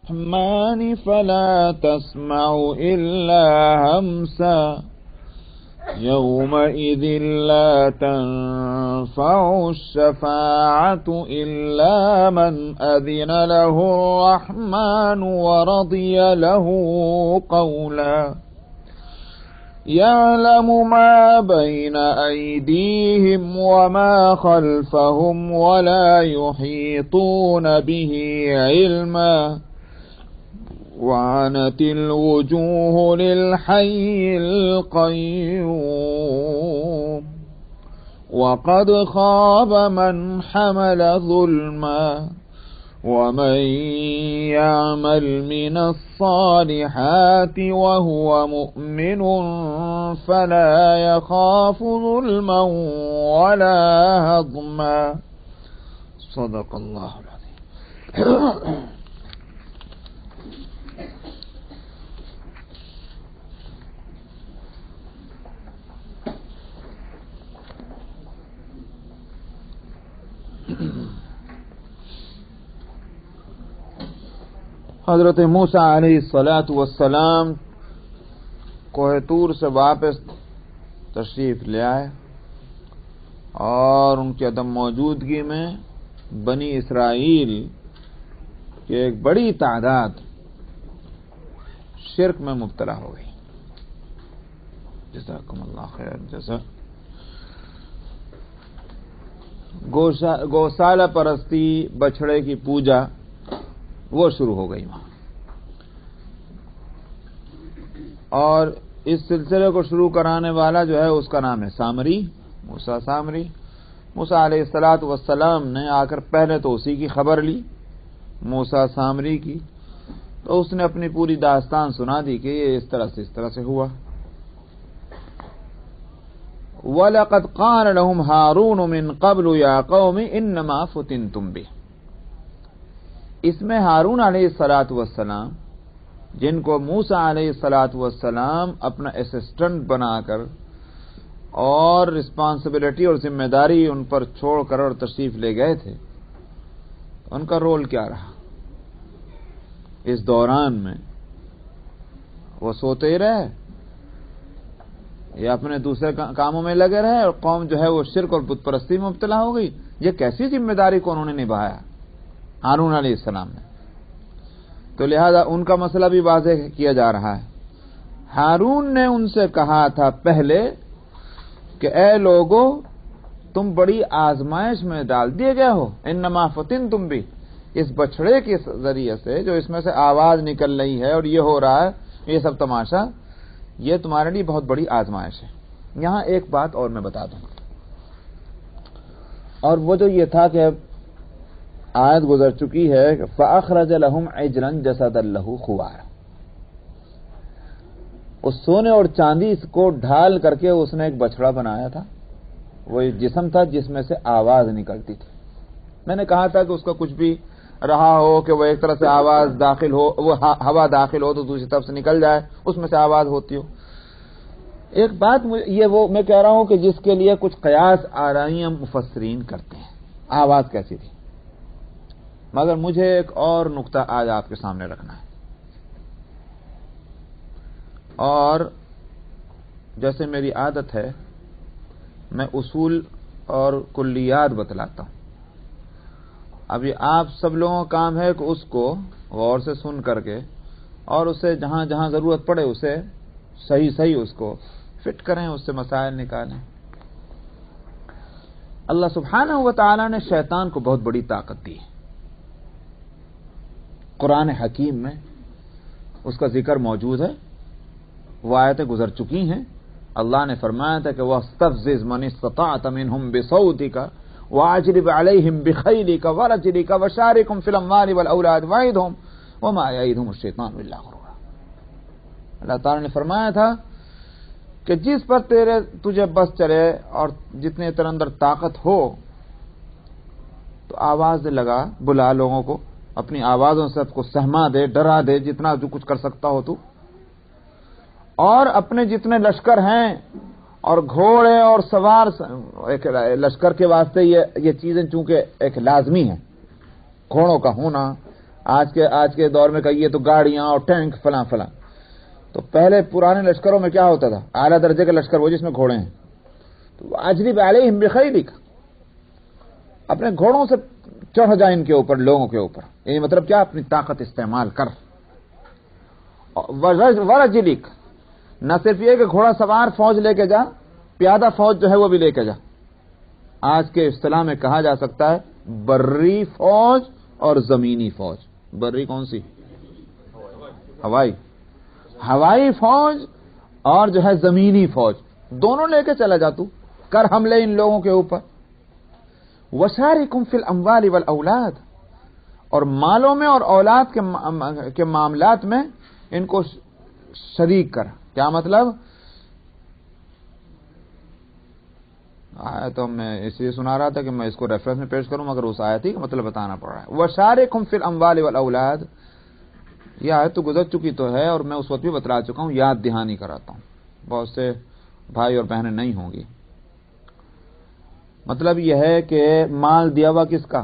الرحمن فلا تسمع إلا همسا يومئذ لا تنفع الشفاعة إلا من أذن له الرحمن ورضي له قولا يعلم ما بين أيديهم وما خلفهم ولا يحيطون به علما وعنت الوجوه للحي القيوم وقد خاب من حمل ظلما ومن يعمل من الصالحات وهو مؤمن فلا يخاف ظلما ولا هضما. صدق الله العظيم. حضرت موسیٰ علیہ الصلاۃ والسلام کوہ طور سے واپس تشریف لے آئے اور ان کی عدم موجودگی میں بنی اسرائیل کی ایک بڑی تعداد شرک میں مبتلا ہو گئی. جزاکم اللہ خیر. جیسا گوشالہ پرستی، بچھڑے کی پوجا وہ شروع ہو گئی وہاں. اور اس سلسلے کو شروع کرانے والا جو ہے اس کا نام ہے سامری، موسیٰ سامری. موسیٰ علیہ الصلاۃ والسلام نے آ کر پہلے تو اسی کی خبر لی، موسیٰ سامری کی، تو اس نے اپنی پوری داستان سنا دی کہ یہ اس طرح سے ہوا. وَلَقَدْ قَالَ لَهُمْ هَارُونُ مِنْ قَبْلُ يَا قَوْمِ إِنَّمَا فُتِنْتُمْ بِهِ. اس میں ہارون علیہ الصلاۃ والسلام، جن کو موسیٰ علیہ الصلاۃ والسلام اپنا اسسٹنٹ بنا کر اور رسپانسبلٹی اور ذمہ داری ان پر چھوڑ کر اور تشریف لے گئے تھے، ان کا رول کیا رہا اس دوران میں؟ وہ سوتے ہی رہے یا اپنے دوسرے کاموں میں لگے رہے اور قوم جو ہے وہ شرک اور بت پرستی میں مبتلا ہو گئی. یہ کیسی ذمہ داری کو انہوں نے نبھایا ہارون علیہ السلام نے؟ تو لہذا ان کا مسئلہ بھی واضح کیا جا رہا ہے. ہارون نے ان سے کہا تھا پہلے کہ اے لوگو، تم بڑی آزمائش میں ڈال دیے گئے ہو. انما فتنتم بھی، اس بچڑے کے ذریعے سے جو اس میں سے آواز نکل رہی ہے اور یہ ہو رہا ہے، یہ سب تماشا، یہ تمہارے لیے بہت بڑی آزمائش ہے. یہاں ایک بات اور میں بتا دوں، اور وہ جو یہ تھا کہ آیت گزر چکی ہے کہ فَأَخْرَجَ لَهُمْ عِجْلًا جَسَدًا لَهُ خُوَارًا. اس سونے اور چاندی کو ڈھال کر کے اس نے ایک بچڑا بنایا تھا. وہ ایک جسم تھا جس میں سے آواز نکلتی تھی. میں نے کہا تھا کہ اس کا کچھ بھی رہا ہو کہ وہ ایک طرف سے آواز داخل ہو، وہ ہوا داخل ہو تو دوسری طرف سے نکل جائے، اس میں سے آواز ہوتی ہو. ایک بات یہ وہ میں کہہ رہا ہوں کہ جس کے لیے کچھ قیاس آرائیاں مفسرین کرتے ہیں، آواز کیسی تھی. مگر مجھے ایک اور نقطہ آج آپ کے سامنے رکھنا ہے. اور جیسے میری عادت ہے میں اصول اور کلیات بتلاتا ہوں. ابھی آپ سب لوگوں کا کام ہے کہ اس کو غور سے سن کر کے اور اسے جہاں جہاں ضرورت پڑے اسے صحیح اس کو فٹ کریں، اس سے مسائل نکالیں. اللہ سبحانہ و تعالی نے شیطان کو بہت بڑی طاقت دی ہے. قرآن حکیم میں اس کا ذکر موجود ہے، وہ آیتیں گزر چکی ہیں. اللہ نے فرمایا تھا کہ وَاسْتَفْزِزْ مَنِ اسْتَطَعْتَ مِنْهُمْ بِصَوْتِكَ وَأَجْلِبْ عَلَيْهِمْ بِخَيْلِكَ وَرَجِلِكَ وَشَارِكْهُمْ فِي الْأَمْوَالِ وَالْأَوْلَادِ وَعِدْهُمْ وَمَا يَعِدُهُمُ الشَّيْطَانُ إِلَّا غُرُورًا. اللہ تعالی نے فرمایا تھا کہ جس پر تجھے بس چلے اور جتنے تیرے اندر طاقت ہو تو آواز لگا، بلا لوگوں کو، اپنی آوازوں سے سب کو سہما دے، ڈرا دے، جتنا جو کچھ کر سکتا ہو تو. اور اپنے جتنے لشکر ہیں اور گھوڑے اور سوار، ایک لشکر کے واسطے یہ چیزیں چونکہ ایک لازمی ہیں، گھوڑوں کا ہونا، آج کے دور میں کہیے تو گاڑیاں اور ٹینک فلاں فلاں. تو پہلے پرانے لشکروں میں کیا ہوتا تھا؟ اعلیٰ درجے کے لشکر وہ جس میں گھوڑے ہیں. تو اجلب علیہم بخیلک، اپنے گھوڑوں سے چڑھ جائے ان کے اوپر، لوگوں کے اوپر. یعنی مطلب کیا؟ اپنی طاقت استعمال کر. ورجلک، نہ صرف یہ کہ گھوڑا سوار فوج لے کے جا، پیادہ فوج جو ہے وہ بھی لے کے جا. آج کے اصطلاح میں کہا جا سکتا ہے بری فوج اور زمینی فوج. بری کون سی؟ ہوائی فوج اور جو ہے زمینی فوج، دونوں لے کے چلا جا. تو کر حملے ان لوگوں کے اوپر. وشارکم فی الاموال والاولاد، اور مالوں میں اور اولاد کے معاملات میں ان کو شریک کر. کیا مطلب؟ آیت تو میں اس لیے سنا رہا تھا کہ میں اس کو ریفرنس میں پیش کروں، مگر اس آیت ہی کا مطلب بتانا پڑ رہا ہے. وشارکم فی الاموال والاولاد، یہ آیت تو گزر چکی تو ہے اور میں اس وقت بھی بتلا چکا ہوں، یاد دہانی کراتا ہوں. بہت سے بھائی اور بہنیں نہیں ہوں گی. مطلب یہ ہے کہ مال دیا ہوا کس کا؟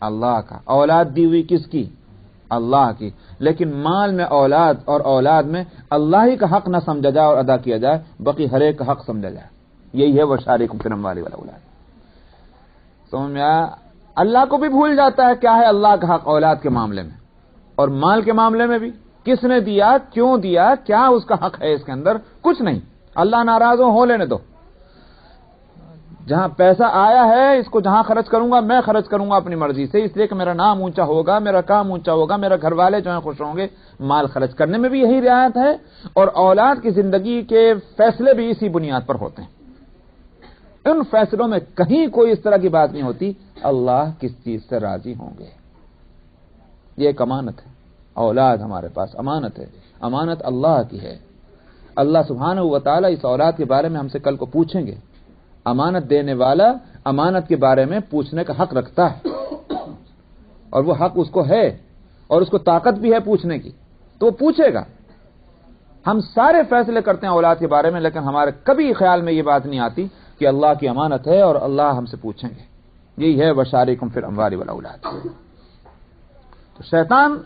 اللہ کا. اولاد دی ہوئی کس کی؟ اللہ کی. لیکن مال میں اولاد اور اولاد میں اللہ ہی کا حق نہ سمجھا جائے اور ادا کیا جائے، باقی ہر ایک کا حق سمجھا جائے. یہی ہے وشارکم فی الاموال والاولاد. سمجھ میں آیا؟ اللہ کو بھی بھول جاتا ہے کیا ہے اللہ کا حق اولاد کے معاملے میں، اور مال کے معاملے میں بھی. کس نے دیا، کیوں دیا، کیا اس کا حق ہے اس کے اندر؟ کچھ نہیں. اللہ ناراض ہو لینے دو. جہاں پیسہ آیا ہے اس کو جہاں خرچ کروں گا، میں خرچ کروں گا اپنی مرضی سے، اس لیے کہ میرا نام اونچا ہوگا، میرا کام اونچا ہوگا، میرا گھر والے جو ہیں خوش ہوں گے. مال خرچ کرنے میں بھی یہی رعایت ہے، اور اولاد کی زندگی کے فیصلے بھی اسی بنیاد پر ہوتے ہیں. ان فیصلوں میں کہیں کوئی اس طرح کی بات نہیں ہوتی اللہ کس چیز سے راضی ہوں گے. یہ ایک امانت ہے. اولاد ہمارے پاس امانت ہے، امانت اللہ کی ہے. اللہ سبحانہ و تعالی اس اولاد کے بارے میں ہم سے کل کو پوچھیں گے. امانت دینے والا امانت کے بارے میں پوچھنے کا حق رکھتا ہے، اور وہ حق اس کو ہے، اور اس کو طاقت بھی ہے پوچھنے کی، تو وہ پوچھے گا. ہم سارے فیصلے کرتے ہیں اولاد کے بارے میں، لیکن ہمارے کبھی خیال میں یہ بات نہیں آتی کہ اللہ کی امانت ہے اور اللہ ہم سے پوچھیں گے. یہی ہے وشارکم فی الاموال والاولاد. تو شیطان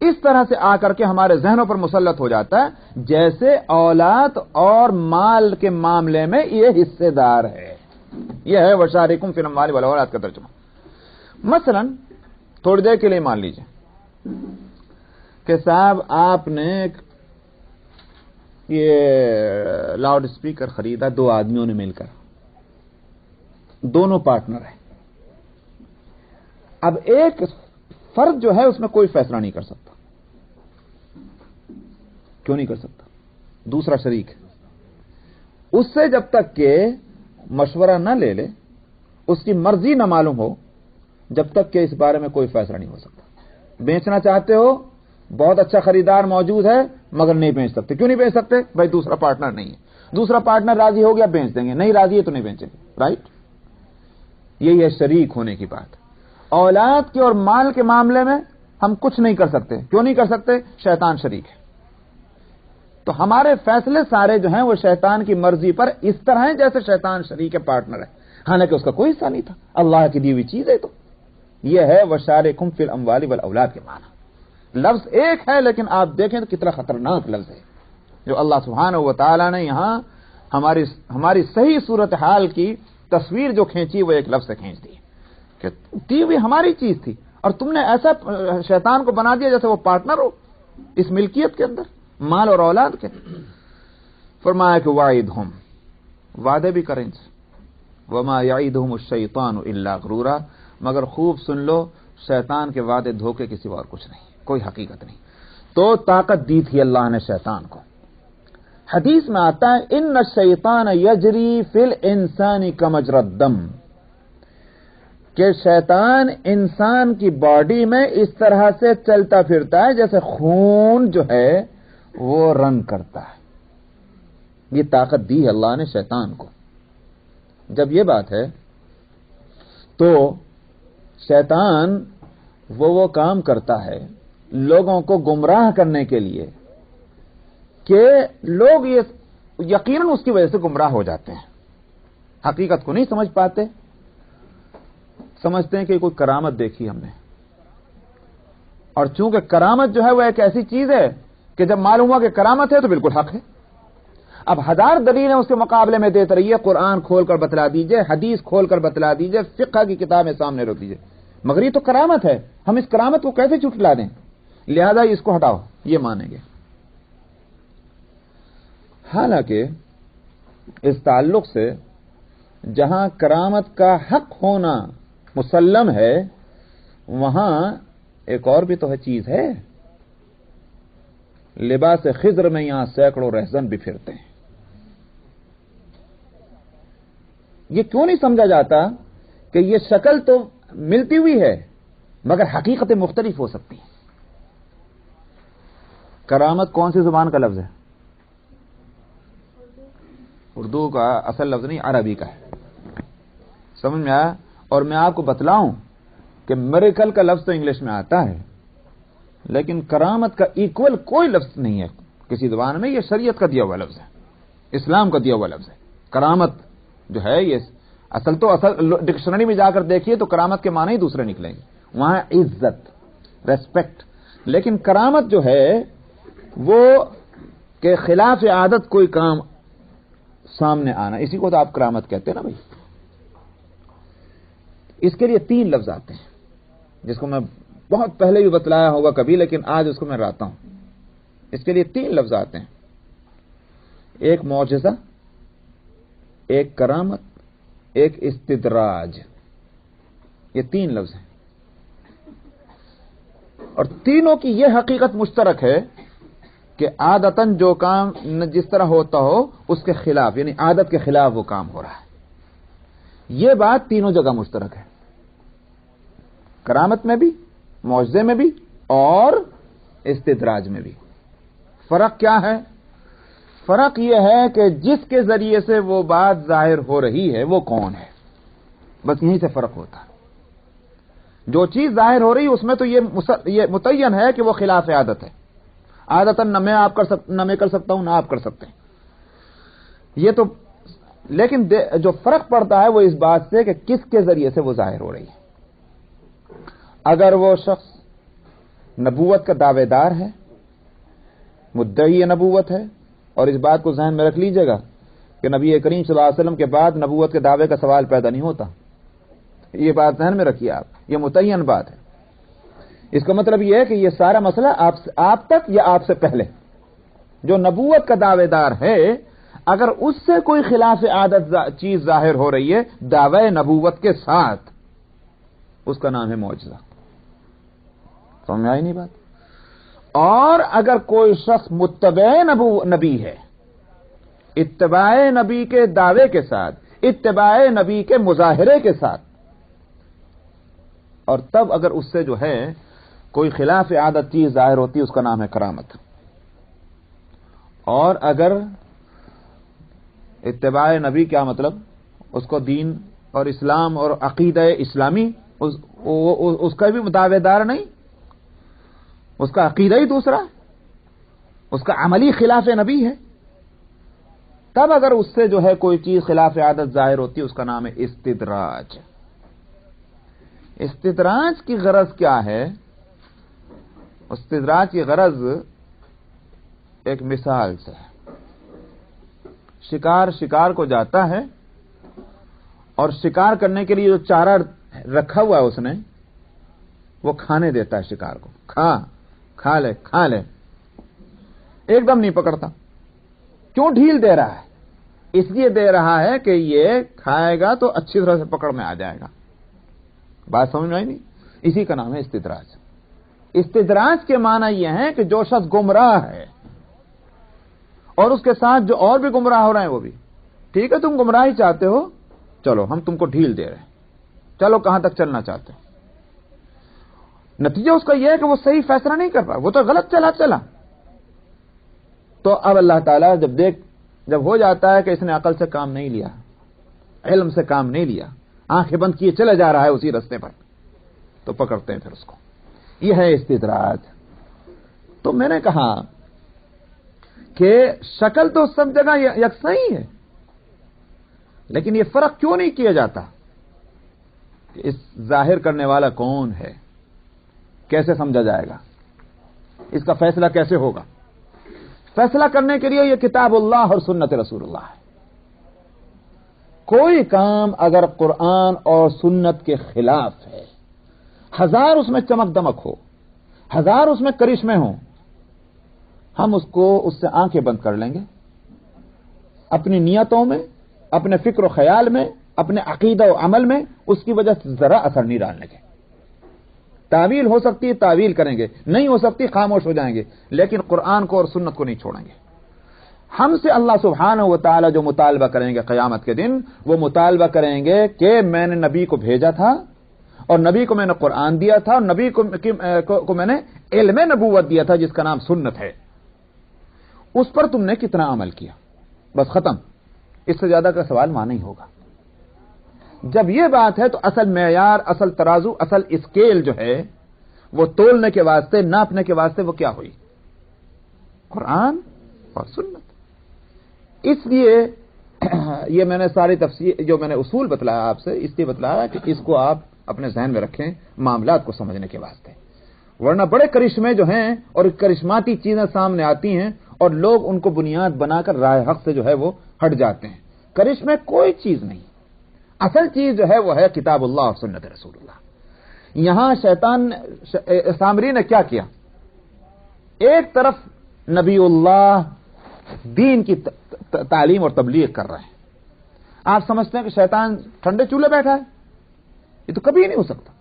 اس طرح سے آ کر کے ہمارے ذہنوں پر مسلط ہو جاتا ہے جیسے اولاد اور مال کے معاملے میں یہ حصے دار ہے. یہ ہے وشارکم فی الاموال والاولاد کا ترجمہ. مثلا تھوڑی دیر کے لیے مان لیجئے کہ صاحب آپ نے یہ لاؤڈ اسپیکر خریدا 2 آدمیوں نے مل کر، دونوں پارٹنر ہیں. اب ایک فرد جو ہے اس میں کوئی فیصلہ نہیں کر سکتا. کیوں نہیں کر سکتا؟ دوسرا شریک ہے. اس سے جب تک کہ مشورہ نہ لے لے، اس کی مرضی نہ معلوم ہو، جب تک کہ اس بارے میں کوئی فیصلہ نہیں ہو سکتا. بیچنا چاہتے ہو، بہت اچھا خریدار موجود ہے مگر نہیں بیچ سکتے. کیوں نہیں بیچ سکتے؟ بھائی دوسرا پارٹنر نہیں ہے. دوسرا پارٹنر راضی ہو گیا بیچ دیں گے، نہیں راضی ہے تو نہیں بیچیں گے. رائٹ؟ یہی ہے شریک ہونے کی بات. اولاد کے اور مال کے معاملے میں ہم کچھ نہیں کر سکتے. کیوں نہیں کر سکتے؟ شیطان شریک ہے. تو ہمارے فیصلے سارے جو ہیں وہ شیطان کی مرضی پر اس طرح ہیں جیسے شیطان شریک ہے، پارٹنر ہے، حالانکہ اس کا کوئی حصہ نہیں تھا. اللہ کی دی ہوئی چیز ہے. تو یہ ہے وشارکم فی الاموال والاولاد کے معنی. لفظ ایک ہے لیکن آپ دیکھیں تو کتنا خطرناک لفظ ہے جو اللہ سبحانہ و تعالی نے یہاں ہماری صحیح صورتحال کی تصویر جو کھینچی وہ ایک لفظ سے کھینچ دی کہ دی ہوئی ہماری چیز تھی اور تم نے ایسا شیطان کو بنا دیا جیسے وہ پارٹنر ہو اس ملکیت کے اندر، مال اور اولاد کے. فرمایا کہ وعدہم، وعدے بھی کریں سے، وما یعیدہم الشیطان الا غرورا، مگر خوب سن لو شیطان کے وعدے دھوکے کسی اور کچھ نہیں، کوئی حقیقت نہیں. تو طاقت دی تھی اللہ نے شیطان کو. حدیث میں آتا ہے ان الشیطان یجری فی الانسان کمجری الدم، کہ شیطان انسان کی باڈی میں اس طرح سے چلتا پھرتا ہے جیسے خون جو ہے وہ رن کرتا ہے. یہ طاقت دی ہے اللہ نے شیطان کو. جب یہ بات ہے تو شیطان وہ کام کرتا ہے لوگوں کو گمراہ کرنے کے لیے کہ لوگ یہ یقیناً اس کی وجہ سے گمراہ ہو جاتے ہیں، حقیقت کو نہیں سمجھ پاتے. سمجھتے ہیں کہ کوئی کرامت دیکھی ہم نے، اور چونکہ کرامت جو ہے وہ ایک ایسی چیز ہے کہ جب معلوم ہوا کہ کرامت ہے تو بالکل حق ہے. اب ہزار دلیلیں اس کے مقابلے میں دیتے رہیے، قرآن کھول کر بتلا دیجئے، حدیث کھول کر بتلا دیجئے، فقہ کی کتابیں سامنے رکھ دیجئے، مگر یہ تو کرامت ہے، ہم اس کرامت کو کیسے جھٹلا دیں؟ لہذا اس کو ہٹاؤ، یہ مانیں گے. حالانکہ اس تعلق سے جہاں کرامت کا حق ہونا مسلم ہے، وہاں ایک اور بھی تو ہے چیز ہے. لباس خضر میں یہاں سینکڑوں رہزن بھی پھرتے ہیں. یہ کیوں نہیں سمجھا جاتا کہ یہ شکل تو ملتی ہوئی ہے مگر حقیقتیں مختلف ہو سکتی ہیں؟ کرامت کون سی زبان کا لفظ ہے؟ اردو کا اصل لفظ نہیں، عربی کا ہے. سمجھ میں آیا؟ اور میں آپ کو بتلاؤں کہ میریکل کا لفظ تو انگلش میں آتا ہے، لیکن کرامت کا ایکول کوئی لفظ نہیں ہے کسی زبان میں. یہ شریعت کا دیا ہوا لفظ ہے، اسلام کا دیا ہوا لفظ ہے. کرامت جو ہے یہ اصل ڈکشنری میں جا کر دیکھیے تو کرامت کے معنی ہی دوسرے نکلیں گے. وہاں عزت، ریسپیکٹ. لیکن کرامت جو ہے وہ کہ خلاف عادت کوئی کام سامنے آنا، اسی کو تو آپ کرامت کہتے ہیں نا بھائی. اس کے لیے 3 لفظ آتے ہیں جس کو میں بہت پہلے بھی بتلایا ہوگا کبھی، لیکن آج اس کو میں رہتا ہوں. اس کے لیے 3 لفظ آتے ہیں، ایک معجزہ، ایک کرامت، ایک استدراج. یہ 3 لفظ ہیں اور تینوں کی یہ حقیقت مشترک ہے کہ عادتاً جو کام جس طرح ہوتا ہو اس کے خلاف، یعنی عادت کے خلاف وہ کام ہو رہا ہے. یہ بات تینوں جگہ مشترک ہے، کرامت میں بھی، معجزے میں بھی اور استدراج میں بھی. فرق کیا ہے؟ فرق یہ ہے کہ جس کے ذریعے سے وہ بات ظاہر ہو رہی ہے وہ کون ہے، بس یہیں سے فرق ہوتا ہے. جو چیز ظاہر ہو رہی ہے اس میں تو یہ متعین ہے کہ وہ خلاف عادت ہے. عادتاً نہ میں کر سکتا ہوں نہ آپ کر سکتے ہیں، یہ تو. لیکن جو فرق پڑتا ہے وہ اس بات سے کہ کس کے ذریعے سے وہ ظاہر ہو رہی ہے. اگر وہ شخص نبوت کا دعوے دار ہے، مدعی نبوت ہے، اور اس بات کو ذہن میں رکھ لیجئے گا کہ نبی کریم صلی اللہ علیہ وسلم کے بعد نبوت کے دعوے کا سوال پیدا نہیں ہوتا. یہ بات ذہن میں رکھیے آپ، یہ متعین بات ہے. اس کا مطلب یہ ہے کہ یہ سارا مسئلہ آپ تک یا آپ سے پہلے جو نبوت کا دعوے دار ہے، اگر اس سے کوئی خلاف عادت چیز ظاہر ہو رہی ہے دعوے نبوت کے ساتھ، اس کا نام ہے معجزہ. سمجھ میں آئی نہیں بات؟ اور اگر کوئی شخص متبع نبی ہے، اتباع نبی کے دعوے کے ساتھ، اتباع نبی کے مظاہرے کے ساتھ، اور تب اگر اس سے جو ہے کوئی خلاف عادت چیز ظاہر ہوتی ہے اس کا نام ہے کرامت. اور اگر اتباع نبی کیا مطلب؟ اس کو دین اور اسلام اور عقیدہ اسلامی اس کا بھی دعوے دار نہیں، اس کا عقیدہ ہی دوسرا، اس کا عملی خلاف نبی ہے، تب اگر اس سے جو ہے کوئی چیز خلاف عادت ظاہر ہوتی ہے اس کا نام ہے استدراج. استدراج کی غرض کیا ہے؟ استدراج کی غرض ایک مثال سے ہے. شکار کو جاتا ہے اور شکار کرنے کے لیے جو چارہ رکھا ہوا ہے اس نے وہ کھانے دیتا ہے شکار کو. کھا لے. ایک دم نہیں پکڑتا. کیوں ڈھیل دے رہا ہے؟ اس لیے دے رہا ہے کہ یہ کھائے گا تو اچھی طرح سے پکڑ میں آ جائے گا. بات سمجھ میں آئی نہیں؟ اسی کا نام ہے استدراج. استدراج کے معنی یہ ہے کہ جو شخص گمراہ ہے اور اس کے ساتھ جو اور بھی گمراہ ہو رہے ہیں وہ بھی، ٹھیک ہے تم گمراہی چاہتے ہو، چلو ہم تم کو ڈھیل دے رہے ہیں، چلو کہاں تک چلنا چاہتے ہیں. نتیجہ اس کا یہ ہے کہ وہ صحیح فیصلہ نہیں کر پا، وہ تو غلط چلا. تو اب اللہ تعالیٰ جب ہو جاتا ہے کہ اس نے عقل سے کام نہیں لیا، علم سے کام نہیں لیا، آنکھیں بند کیے چلے جا رہا ہے اسی رستے پر، تو پکڑتے ہیں پھر اس کو. یہ ہے استدراج. تو میں نے کہا کہ شکل تو سب جگہ یکساں ہی ہے، لیکن یہ فرق کیوں نہیں کیا جاتا کہ اس ظاہر کرنے والا کون ہے؟ کیسے سمجھا جائے گا، اس کا فیصلہ کیسے ہوگا؟ فیصلہ کرنے کے لیے یہ کتاب اللہ اور سنت رسول اللہ ہے۔ کوئی کام اگر قرآن اور سنت کے خلاف ہے، ہزار اس میں چمک دمک ہو، ہزار اس میں کرشمے ہوں، ہم اس سے آنکھیں بند کر لیں گے، اپنی نیتوں میں، اپنے فکر و خیال میں، اپنے عقیدہ و عمل میں اس کی وجہ سے ذرا اثر نہیں ڈالنے کے۔ تعویل ہو سکتی ہے، تعویل کریں گے، نہیں ہو سکتی خاموش ہو جائیں گے، لیکن قرآن کو اور سنت کو نہیں چھوڑیں گے۔ ہم سے اللہ سبحانہ و تعالی جو مطالبہ کریں گے قیامت کے دن، وہ مطالبہ کریں گے کہ میں نے نبی کو بھیجا تھا، اور نبی کو میں نے قرآن دیا تھا، اور نبی کو میں نے علم نبوت دیا تھا جس کا نام سنت ہے، اس پر تم نے کتنا عمل کیا؟ بس ختم، اس سے زیادہ کا سوال وہاں نہیں ہوگا۔ جب یہ بات ہے تو اصل معیار، اصل ترازو، اصل اسکیل جو ہے وہ تولنے کے واسطے، ناپنے کے واسطے وہ کیا ہوئی؟ قرآن اور سنت۔ اس لیے یہ میں نے ساری تفسیر جو میں نے اصول بتلایا آپ سے، اس لیے بتلایا کہ اس کو آپ اپنے ذہن میں رکھیں معاملات کو سمجھنے کے واسطے، ورنہ بڑے کرشمے جو ہیں اور کرشماتی چیزیں سامنے آتی ہیں اور لوگ ان کو بنیاد بنا کر راہ حق سے جو ہے وہ ہٹ جاتے ہیں۔ کرشمے کوئی چیز نہیں، اصل چیز جو ہے وہ ہے کتاب اللہ اور سنت رسول اللہ۔ یہاں شیطان سامری نے کیا کیا؟ ایک طرف نبی اللہ دین کی تعلیم اور تبلیغ کر رہے ہیں، آپ سمجھتے ہیں کہ شیطان ٹھنڈے چولہے بیٹھا ہے؟ یہ تو کبھی نہیں ہو سکتا۔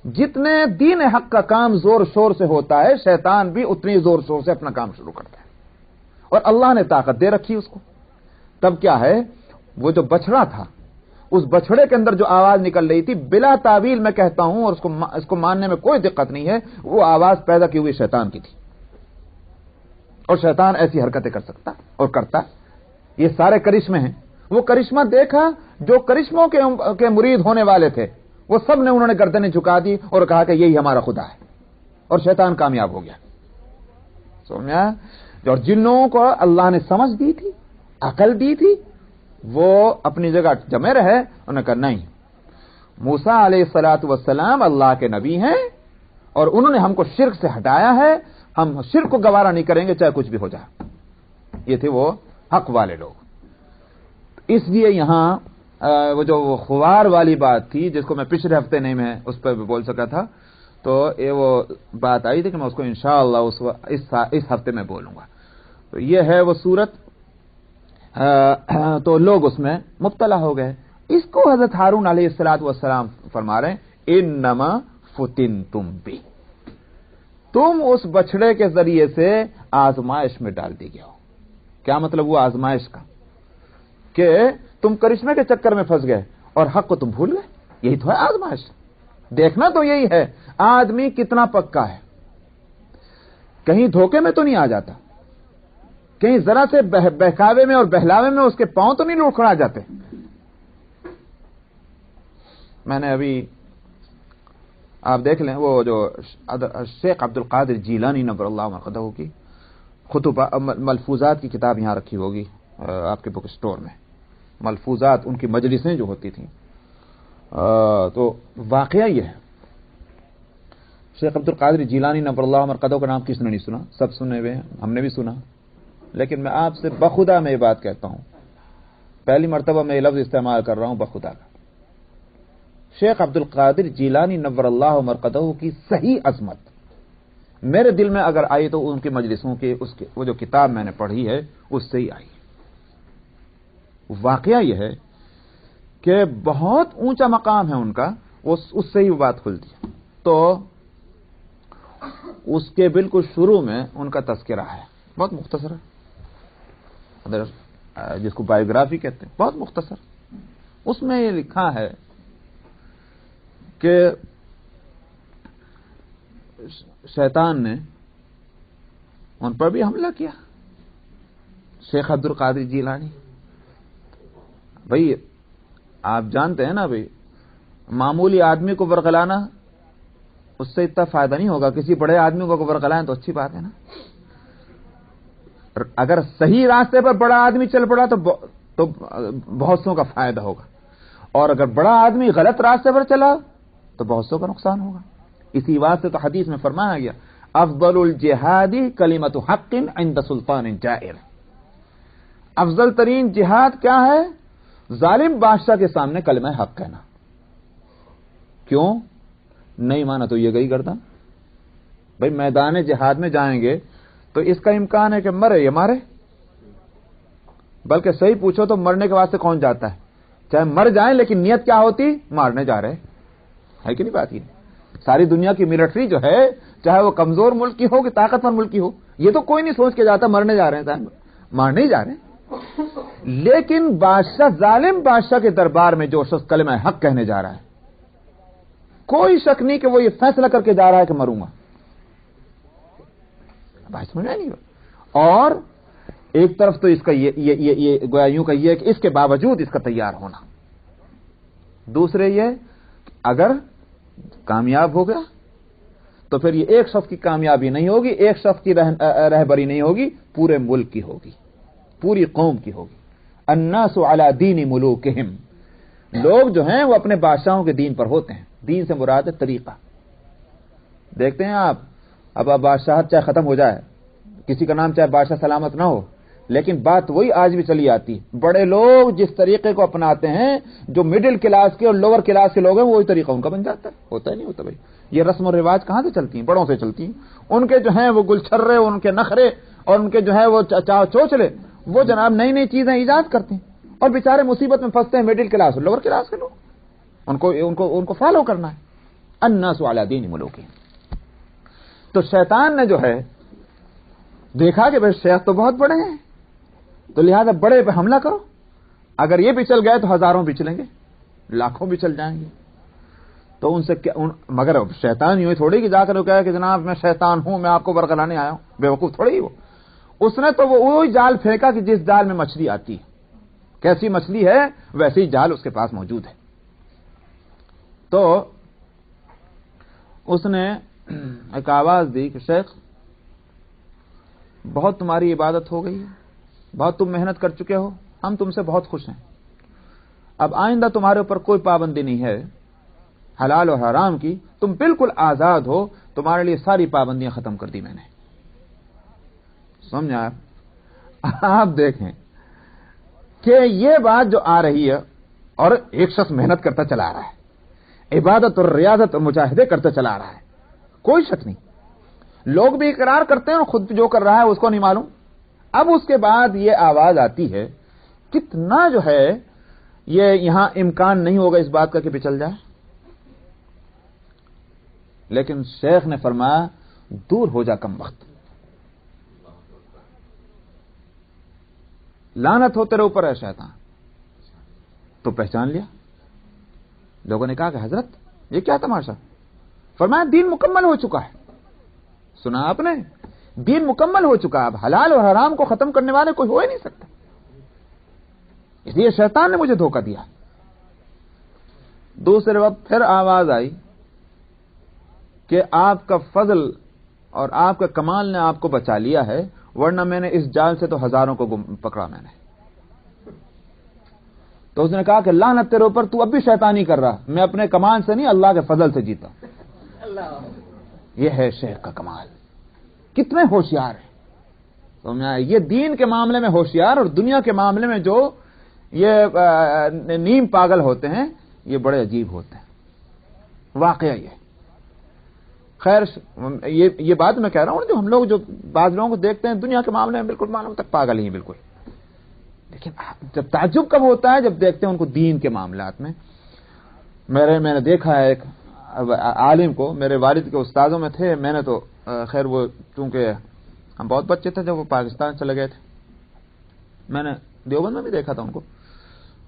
جتنے دین حق کا کام زور شور سے ہوتا ہے، شیطان بھی اتنی زور شور سے اپنا کام شروع کرتا ہے، اور اللہ نے طاقت دے رکھی اس کو۔ تب کیا ہے، وہ جو بچڑا تھا، اس بچڑے کے اندر جو آواز نکل رہی تھی، بلا تعویل میں کہتا ہوں، اور اس کو ماننے میں کوئی دقت نہیں ہے، وہ آواز پیدا کی ہوئی شیطان کی تھی، اور شیطان ایسی حرکتیں کر سکتا اور کرتا۔ یہ سارے کرشمے ہیں۔ وہ کرشمہ دیکھا، جو کرشموں کے مرید ہونے والے تھے، وہ سب نے انہوں نے گردنیں جھکا دی اور کہا کہ یہی ہمارا خدا ہے، اور شیطان کامیاب ہو گیا۔ سمجھا؟ اور جن لوگوں کو اللہ نے سمجھ دی تھی، عقل دی تھی، وہ اپنی جگہ جمے رہے، انہوں نے کہا نہیں، موسیٰ علیہ الصلوۃ والسلام اللہ کے نبی ہیں، اور انہوں نے ہم کو شرک سے ہٹایا ہے، ہم شرک کو گوارا نہیں کریں گے چاہے کچھ بھی ہو جائے۔ یہ تھے وہ حق والے لوگ۔ اس لیے یہاں وہ جو خوار والی بات تھی، جس کو میں پچھلے ہفتے نہیں میں اس پہ بول سکا تھا، تو یہ وہ بات آئی تھی کہ میں اس کو انشاءاللہ اس ہفتے میں بولوں گا۔ تو یہ ہے وہ صورت، تو لوگ اس میں مبتلا ہو گئے۔ اس کو حضرت ہارون علیہ السلام فرما رہے ہیں، انما فتنتم بہ، تم اس بچڑے کے ذریعے سے آزمائش میں ڈال دی گئے ہو۔ کیا مطلب ہوا آزمائش کا؟ کہ تم کرشمے کے چکر میں پھنس گئے اور حق کو تم بھول گئے، یہی تو ہے آزمائش۔ دیکھنا تو یہی ہے آدمی کتنا پکا ہے، کہیں دھوکے میں تو نہیں آ جاتا، کہیں ذرا سے بہکاوے میں اور بہلاوے میں اس کے پاؤں تو نہیں لڑکھڑا جاتے۔ میں نے ابھی آپ دیکھ لیں وہ جو شیخ عبد القادر جیلانی نور اللہ مرقدہ کی ملفوظات کی کتاب یہاں رکھی ہوگی آپ کے بک سٹور میں، ملفوظات ان کی مجلسیں جو ہوتی تھیں، تو واقعہ یہ ہے، شیخ عبد القادر جیلانی نور اللہ مرقدہ کا نام کس نے نہیں سنا؟ سب سنے ہوئے ہیں، ہم نے بھی سنا، لیکن میں آپ سے بخدا میں یہ بات کہتا ہوں، پہلی مرتبہ میں یہ لفظ استعمال کر رہا ہوں بخدا کا۔ شیخ عبد القادر جیلانی نور اللہ مرقدہ کی صحیح عظمت میرے دل میں اگر آئی تو ان کی مجلسوں کے وہ جو کتاب میں نے پڑھی ہے اس سے ہی آئی۔ واقعہ یہ ہے کہ بہت اونچا مقام ہے ان کا، اس سے ہی وہ بات کھلتی ہے۔ تو اس کے بالکل شروع میں ان کا تذکرہ ہے، بہت مختصر ہے، جس کو بایوگرافی کہتے ہیں، بہت مختصر۔ اس میں یہ لکھا ہے کہ شیطان نے ان پر بھی حملہ کیا، شیخ عبد القادر جیلانی۔ بھئی آپ جانتے ہیں نا، بھئی معمولی آدمی کو ورغلانا اس سے اتنا فائدہ نہیں ہوگا، کسی بڑے آدمی کو ورغلائیں تو اچھی بات ہے نا۔ اگر صحیح راستے پر بڑا آدمی چل پڑا تو بہت سو کا فائدہ ہوگا، اور اگر بڑا آدمی غلط راستے پر چلا تو بہت سو کا نقصان ہوگا۔ اسی بات سے تو حدیث میں فرمایا گیا افضل الجہاد کلمۃ حق عند سلطان جائر، افضل ترین جہاد کیا ہے؟ ظالم بادشاہ کے سامنے کلمہ حق کہنا۔ کیوں؟ نہیں مانا تو یہ گئی گردن۔ بھئی میدان جہاد میں جائیں گے تو اس کا امکان ہے کہ مرے یا مارے، بلکہ صحیح پوچھو تو مرنے کے واسطے کون جاتا ہے؟ چاہے مر جائیں لیکن نیت کیا ہوتی؟ مارنے جا رہے ہے کہ نہیں بات ہی؟ ساری دنیا کی ملٹری جو ہے چاہے وہ کمزور ملک کی ہو کہ طاقتور ملک کی ہو، یہ تو کوئی نہیں سوچ کے جاتا مرنے جا رہے ہیں، صاحب مارنے ہی جا رہے ہیں۔ لیکن بادشاہ، ظالم بادشاہ کے دربار میں جو شخص کلمہ حق کہنے جا رہا ہے، کوئی شک نہیں کہ وہ یہ فیصلہ کر کے جا رہا ہے کہ مروں گا۔ بات سمجھ نہیں۔ اور ایک طرف تو اس کا یہ گویا یوں کہیے کہ اس کے باوجود اس کا تیار ہونا، دوسرے یہ اگر کامیاب ہو گیا تو پھر یہ ایک شخص کی کامیابی نہیں ہوگی، ایک شخص کی رہبری نہیں ہوگی، پورے ملک کی ہوگی، پوری قوم کی ہوگی۔ الناس علی دین ملوکہم، لوگ جو ہیں وہ اپنے بادشاہوں کے دین پر ہوتے ہیں۔ دین سے مراد ہے طریقہ۔ دیکھتے ہیں آپ، اب بادشاہت چاہے ختم ہو جائے، کسی کا نام چاہے بادشاہ سلامت نہ ہو، لیکن بات وہی آج بھی چلی آتی ہے۔ بڑے لوگ جس طریقے کو اپناتے ہیں، جو مڈل کلاس کے اور لوور کلاس کے لوگ ہیں، وہی طریقہ ان کا بن جاتا ہے۔ ہوتا ہے نہیں ہوتا بھائی؟ یہ رسم و رواج کہاں سے چلتی ہیں؟ بڑوں سے چلتی ہیں۔ ان کے جو ہیں وہ گلچھرے، ان کے نخرے اور ان کے جو ہے وہ چوچلے، وہ جناب نئی نئی چیزیں ایجاد کرتے ہیں، اور بیچارے مصیبت میں پھنستے ہیں مڈل کلاس اور لوور کلاس کے لوگ۔ ان کو فالو کرنا ہے۔ الناس علی دین ملوکہم۔ تو شیطان نے جو ہے دیکھا کہ بھائی شیخ تو بہت بڑے ہیں، تو لہذا بڑے پہ حملہ کرو، اگر یہ بچل گئے تو ہزاروں بچلیں گے، لاکھوں بچل جائیں گے۔ تو ان سے مگر شیطان یوں ہی تھوڑی کہ جا کر وہ کہے کہ جناب میں شیطان ہوں، میں آپ کو برگلانے آیا ہوں، بے وقوف تھوڑی ہی وہ۔ اس نے تو وہی جال پھینکا کہ جس جال میں مچھلی آتی ہے، کیسی مچھلی ہے ویسی جال اس کے پاس موجود ہے۔ تو اس نے ایک آواز دی کہ شیخ بہت تمہاری عبادت ہو گئی ہے، بہت تم محنت کر چکے ہو، ہم تم سے بہت خوش ہیں، اب آئندہ تمہارے اوپر کوئی پابندی نہیں ہے حلال و حرام کی، تم بالکل آزاد ہو، تمہارے لیے ساری پابندیاں ختم کر دی میں نے۔ سمجھا؟ آپ دیکھیں کہ یہ بات جو آ رہی ہے، اور ایک شخص محنت کرتا چلا رہا ہے، عبادت اور ریاضت اور مجاہدے کرتا چلا رہا ہے، کوئی شک نہیں، لوگ بھی اقرار کرتے ہیں اور خود جو کر رہا ہے اس کو نہیں معلوم۔ اب اس کے بعد یہ آواز آتی ہے، کتنا جو ہے یہ یہاں امکان نہیں ہوگا اس بات کا کہ پچل جائے، لیکن شیخ نے فرمایا دور ہو جا کم وقت، لعنت ہو تیرے اوپر ہے شیطان۔ تو پہچان لیا، لوگوں نے کہا کہ حضرت یہ کیا تماشا؟ فرمایا دین مکمل ہو چکا ہے۔ سنا آپ نے؟ دین مکمل ہو چکا ہے، اب حلال اور حرام کو ختم کرنے والے کوئی ہو ہی نہیں سکتا، اس لیے شیطان نے مجھے دھوکہ دیا۔ دوسرے وقت پھر آواز آئی کہ آپ کا فضل اور آپ کا کمال نے آپ کو بچا لیا ہے، ورنہ میں نے اس جال سے تو ہزاروں کو پکڑا میں نے۔ تو اس نے کہا کہ لعنت تیرے اوپر، تو اب بھی شیطانی کر رہا، میں اپنے کمال سے نہیں اللہ کے فضل سے جیتا۔ یہ ہے شیخ کا کمال، کتنے ہوشیار ہیں۔ تو یہ دین کے معاملے میں ہوشیار اور دنیا کے معاملے میں جو یہ نیم پاگل ہوتے ہیں، یہ بڑے عجیب ہوتے ہیں واقعہ۔ یہ خیر یہ بات میں کہہ رہا ہوں، جو ہم لوگ جو بعض لوگوں کو دیکھتے ہیں دنیا کے معاملے میں بالکل معلوم تک پاگل ہی بالکل، لیکن جب تعجب کب ہوتا ہے جب دیکھتے ہیں ان کو دین کے معاملات میں۔ میں نے دیکھا ہے ایک عالم کو، میرے والد کے استاذوں میں تھے، میں نے تو خیر وہ چونکہ ہم بہت بچے تھے جب وہ پاکستان چلے گئے تھے، میں نے دیوبند میں بھی دیکھا تھا ان کو،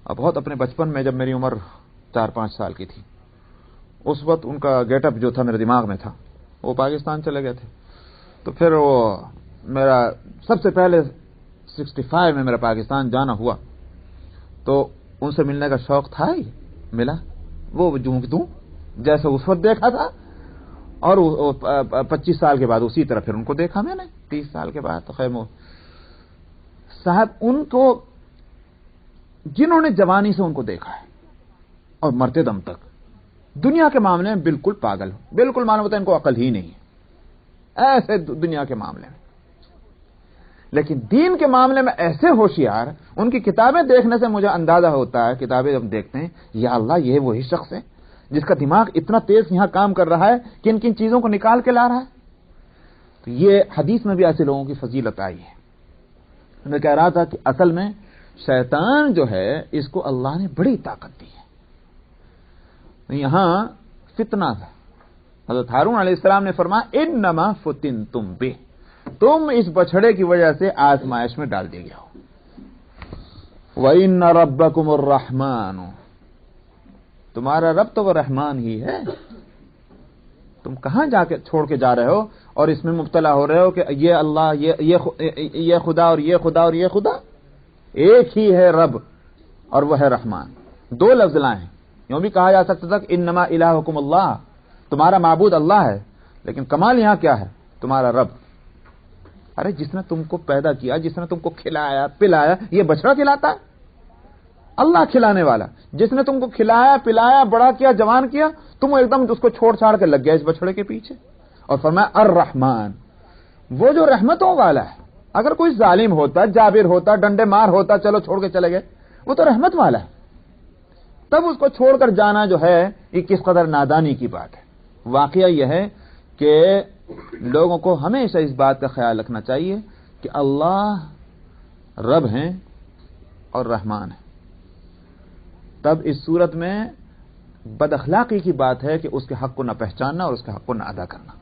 اور بہت اپنے بچپن میں جب میری عمر 4-5 سال کی تھی، اس وقت ان کا گیٹ اپ جو تھا میرے دماغ میں تھا، وہ پاکستان چلے گئے تھے۔ تو پھر وہ میرا سب سے پہلے 65 میں میرا پاکستان جانا ہوا، تو ان سے ملنے کا شوق تھا ہی، ملا وہ جوں جیسے اس وقت دیکھا تھا، اور 25 سال کے بعد اسی طرح پھر ان کو دیکھا میں نے 30 سال کے بعد۔ تو خیر صاحب ان کو جنہوں نے جوانی سے ان کو دیکھا ہے اور مرتے دم تک، دنیا کے معاملے میں بالکل پاگل ہو، بالکل معلوم ہوتا ہے ان کو عقل ہی نہیں ہے، ایسے دنیا کے معاملے میں. لیکن دین کے معاملے میں ایسے ہوشیار، ان کی کتابیں دیکھنے سے مجھے اندازہ ہوتا ہے، کتابیں جب دیکھتے ہیں، یا اللہ یہ وہی شخص ہے جس کا دماغ اتنا تیز یہاں کام کر رہا ہے کہ ان چیزوں کو نکال کے لا رہا ہے. تو یہ حدیث میں بھی ایسے لوگوں کی فضیلت آئی ہے. میں کہہ رہا تھا کہ اصل میں شیطان جو ہے اس کو اللہ نے بڑی طاقت دی ہے. یہاں فتنہ تھا. حضرت ہارون علیہ السلام نے فرمایا انما فتنتم بہ، تم اس بچڑے کی وجہ سے آزمائش میں ڈال دیے گئے ہو. وَإِنَّ رَبَّكُمُ الرَّحْمَنُ، تمہارا رب تو وہ رحمان ہی ہے. تم کہاں جا کے چھوڑ کے جا رہے ہو اور اس میں مبتلا ہو رہے ہو کہ یہ اللہ، یہ خدا اور یہ خدا اور یہ خدا. ایک ہی ہے رب اور وہ ہے رحمان. دو لفظ لائے ہیں. یوں بھی کہا جا سکتا تھا کہ انما الہکم اللہ، تمہارا معبود اللہ ہے، لیکن کمال یہاں کیا ہے؟ تمہارا رب. ارے جس نے تم کو پیدا کیا، جس نے تم کو کھلایا پلایا، یہ بچڑا کھلاتا ہے؟ اللہ کھلانے والا. جس نے تم کو کھلایا پلایا بڑا کیا جوان کیا، تم ایک دم اس کو چھوڑ چھاڑ کے لگ گیا اس بچڑے کے پیچھے. اور فرمایا الرحمن، وہ جو رحمتوں والا ہے. اگر کوئی ظالم ہوتا، جابر ہوتا، ڈنڈے مار ہوتا، چلو چھوڑ کے چلے گئے، وہ تو رحمت والا ہے. تب اس کو چھوڑ کر جانا جو ہے یہ کس قدر نادانی کی بات ہے. واقعہ یہ ہے کہ لوگوں کو ہمیشہ اس بات کا خیال رکھنا چاہیے کہ اللہ رب ہیں اور رحمان ہیں. تب اس صورت میں بد اخلاقی کی بات ہے کہ اس کے حق کو نہ پہچاننا اور اس کے حق کو نہ ادا کرنا.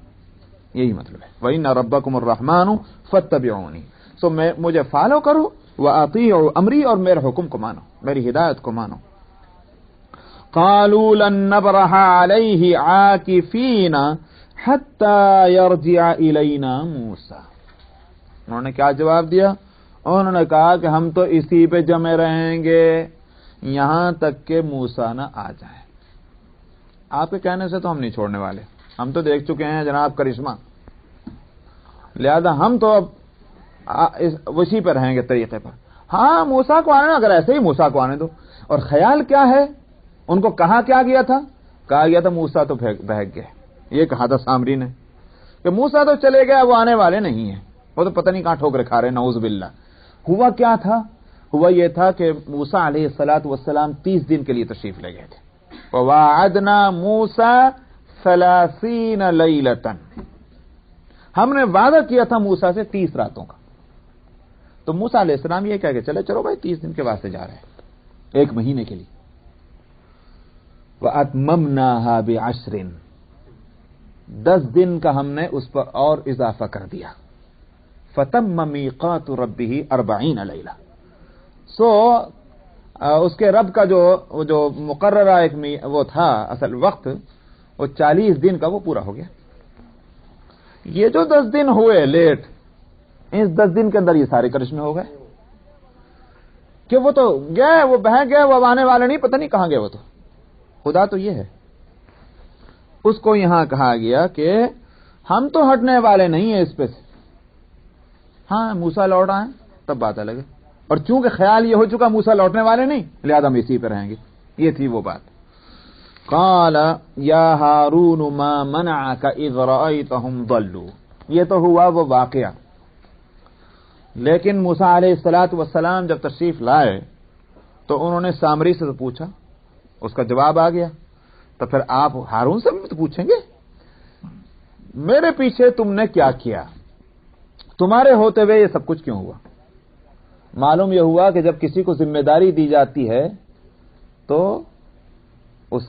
یہی مطلب ہے. وَإِنَّ رَبَّكُمُ الرَّحْمَنُ فَاتَّبِعُونِي، سو مجھے فالو کرو، وَأَطِيعُوا أَمْرِي، اور میرے حکم کو مانو، میری ہدایت کو مانو. قَالُوا لَن نَّبْرَحَ عَلَيْهِ عَاكِفِينَ حَتَّى يَرْجِعَ إِلَيْنَا مُوسَىٰ. انہوں نے کیا جواب دیا؟ انہوں نے کہا کہ ہم تو اسی پہ جمے رہیں گے یہاں تک کہ موسیٰ نہ آ جائیں. آپ کے کہنے سے تو ہم نہیں چھوڑنے والے، ہم تو دیکھ چکے ہیں جناب کرشمہ، لہذا ہم تو اب اسی پہ رہیں گے طریقے پر. ہاں موسیٰ کو آنے، اگر ایسے ہی موسیٰ کو آنے دو. اور خیال کیا ہے؟ ان کو کہا کیا گیا تھا؟ کہا گیا تھا موسیٰ تو بہک گئے. یہ کہا تھا سامری نے کہ موسیٰ تو چلے گئے، وہ آنے والے نہیں ہیں، وہ تو پتہ نہیں کہاں ٹھوکرے کھا رہے، نعوذ باللہ. ہوا کیا تھا؟ ہوا یہ تھا کہ موسیٰ علیہ السلام 30 دن کے لیے تشریف لے گئے تھے. وَوَاعَدْنَا مُوسَىٰ 30 لَيْلَةً، ہم نے وعدہ کیا تھا موسیٰ سے 30 راتوں کا. تو موسیٰ علیہ السلام یہ کہہ کے چلو بھائی 30 دن کے واسطے جا رہے ہیں، 1 مہینے کے لیے. وَأَتْمَمْنَاهَا بِعَشْرٍ، 10 دن کا ہم نے اس پر اور اضافہ کر دیا. فَتَمَّ مِيقَاتُ رَبِّهِ 40 لَيْلَةً، سو اس کے رب کا جو مقررہ ایک وہ تھا اصل وقت، وہ 40 دن کا وہ پورا ہو گیا. یہ جو 10 دن ہوئے لیٹ، اس 10 دن کے اندر یہ سارے کرشمے ہو گئے کہ وہ تو گئے، وہ بہہ گئے، وہ آنے والے نہیں، پتہ نہیں کہاں گئے. وہ تو خدا تو یہ ہے. اس کو یہاں کہا گیا کہ ہم تو ہٹنے والے نہیں ہیں اس پہ سے. ہاں موسیٰ لوٹ آئیں تب بات الگ ہے، اور چونکہ خیال یہ ہو چکا موسیٰ لوٹنے والے نہیں، لہذا ہم اسی پہ رہیں گے. یہ تھی وہ بات. قال یا ہارون ما منعک اذ رأیتہم ضلوا، یہ تو ہوا وہ واقعہ. لیکن موسیٰ علیہ السلام جب تشریف لائے تو انہوں نے سامری سے تو پوچھا، اس کا جواب آ گیا. تو پھر آپ ہارون سے بھی تو پوچھیں گے میرے پیچھے تم نے کیا کیا، تمہارے ہوتے ہوئے یہ سب کچھ کیوں ہوا. معلوم یہ ہوا کہ جب کسی کو ذمہ داری دی جاتی ہے تو اس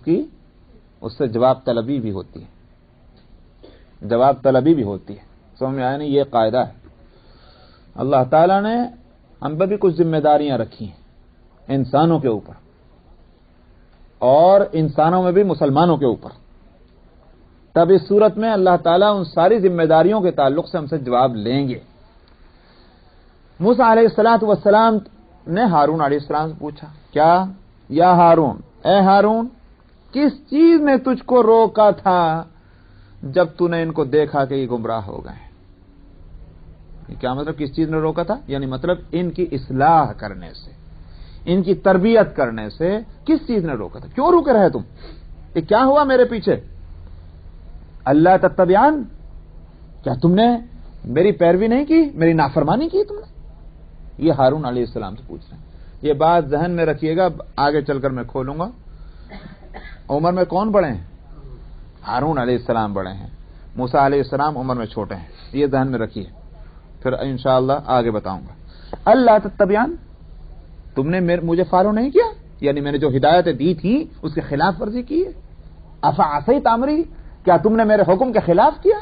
سے جواب طلبی بھی ہوتی ہے، جواب طلبی بھی ہوتی ہے. سمجھ میں آیا نہیں؟ یہ قاعدہ ہے. اللہ تعالیٰ نے ہم پہ بھی کچھ ذمہ داریاں رکھی ہیں انسانوں کے اوپر، اور انسانوں میں بھی مسلمانوں کے اوپر. تب اس صورت میں اللہ تعالیٰ ان ساری ذمہ داریوں کے تعلق سے ہم سے جواب لیں گے. موسیٰ علیہ السلام نے ہارون علیہ السلام سے پوچھا، کیا یا ہارون، اے ہارون، کس چیز نے تجھ کو روکا تھا جب تو نے ان کو دیکھا کہ یہ گمراہ ہو گئے؟ کیا مطلب کس چیز نے روکا تھا؟ یعنی مطلب ان کی اصلاح کرنے سے، ان کی تربیت کرنے سے کس چیز نے روکا تھا؟ کیوں روکے رہے تم؟ یہ کیا ہوا میرے پیچھے؟ اللہ تتبعان، کیا تم نے میری پیروی نہیں کی، میری نافرمانی کی تم نے؟ یہ ہارون علیہ السلام سے پوچھ رہے ہیں. یہ بات ذہن میں رکھیے گا، آگے چل کر میں کھولوں گا. عمر میں کون بڑے ہیں؟ ہارون علیہ السلام بڑے ہیں، موسیٰ علیہ السلام عمر میں چھوٹے ہیں. یہ ذہن میں رکھیے، پھر انشاءاللہ آگے بتاؤں گا. اللہ تتبعان، تم نے مجھے فالو نہیں کیا، یعنی میں نے جو ہدایتیں دی تھیں اس کے خلاف ورزی کی ہے. افعصیت امری، کیا تم نے میرے حکم کے خلاف کیا؟